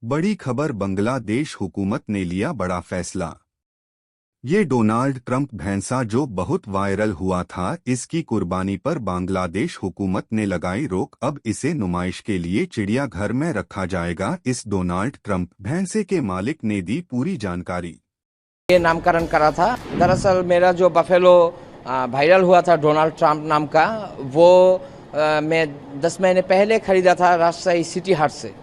बड़ी खबर, बांग्लादेश हुकूमत ने लिया बड़ा फैसला। ये डोनाल्ड ट्रंप भैंसा जो बहुत वायरल हुआ था, इसकी कुर्बानी पर बांग्लादेश हुकूमत ने लगाई रोक। अब इसे नुमाइश के लिए चिड़ियाघर में रखा जाएगा। इस डोनाल्ड ट्रंप भैंसे के मालिक ने दी पूरी जानकारी। ये नामकरण करा था। दरअसल मेरा जो बफेलो वायरल हुआ था डोनाल्ड ट्रंप नाम का, वो मैं 10 महीने पहले खरीदा था राजशाही सिटी हाट से।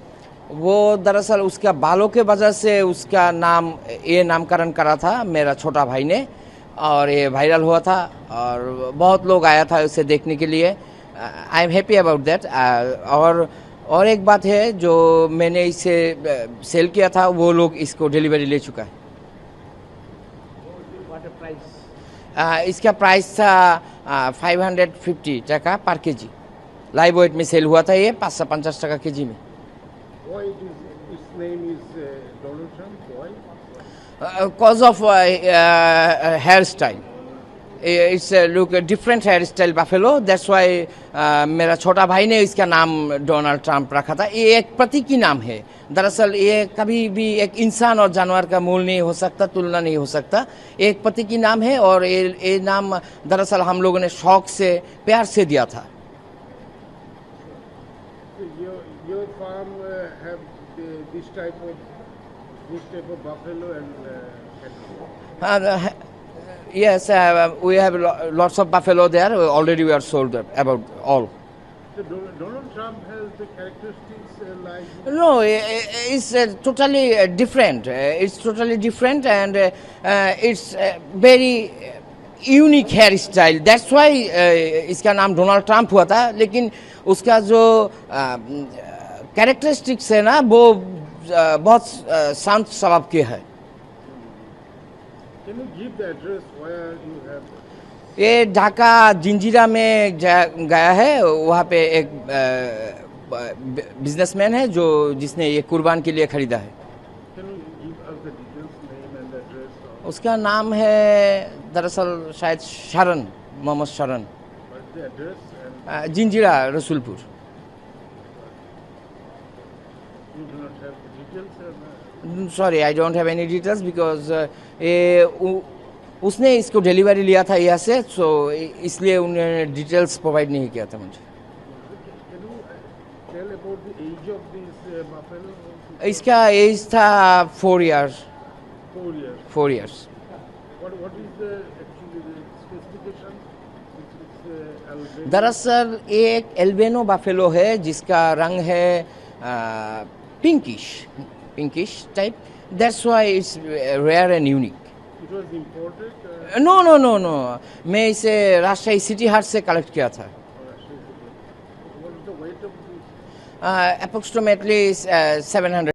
वो दरअसल उसका बालों के वजह से उसका नाम ये नामकरण करा था मेरा छोटा भाई ने, और ये वायरल हुआ था और बहुत लोग आया था उसे देखने के लिए। I am happy about that. और एक बात है, जो मैंने इसे सेल किया था वो लोग इसको डिलीवरी ले चुका है। इसका प्राइस था 550 टका पर केजी। लाइव वेट में सेल हुआ था ये 550 टका केजी में। Why its name is Donald Trump? Why? Cause of hairstyle. It's look a different hairstyle buffalo. That's why मेरा छोटा भाई ने इसका नाम डोनाल्ड ट्रंप रखा था। ये एक प्रतीकी नाम है। दरअसल ये कभी भी एक इंसान और जानवर का मूल नहीं हो सकता, तुलना नहीं हो सकता। एक प्रतीकी नाम है और ये नाम दरअसल हम लोगों ने शौक से, प्यार से दिया था। Your farm have this type of buffalo and cattle. Yes, we have lots of buffalo there. Already we are sold about all. So Donald Trump has the characteristics like. No, it's totally different. It's totally different, and it's very unique hairstyle. That's why इसका नाम Donald Trump हुआ था। लेकिन उसका जो characteristics है ना, वो बहुत शांत स्वभाव के है। Can you give the address where you have? ये ढाका जिंजीरा में गया है। वहाँ पे एक बिजनेसमैन है जिसने ये कुर्बान के लिए खरीदा है। Can you give us the details, name and address? उसका नाम है दरअसल शायद शरण, मोहम्मद शरण। What's the address? And Jinjira Rasulpur. you do not have the details. Sorry, I don't have any details because उसने इसको डिलीवरी लिया था यहाँ से, सो इसलिए उन्होंने डिटेल्स प्रोवाइड नहीं किया था मुझे। Can you tell about the age of this buffalo? इसका एज था 4 years। 4 years. 4 years। What is the actually the specification? It's albino. दरअसल एक एल्बेनो बफेलो है जिसका रंग है pinkish type. That's why it's rare and unique. It was imported. No, मैं इसे राजशाही सिटी हाट से कलेक्ट किया था। What is the weight of this? Approximately 700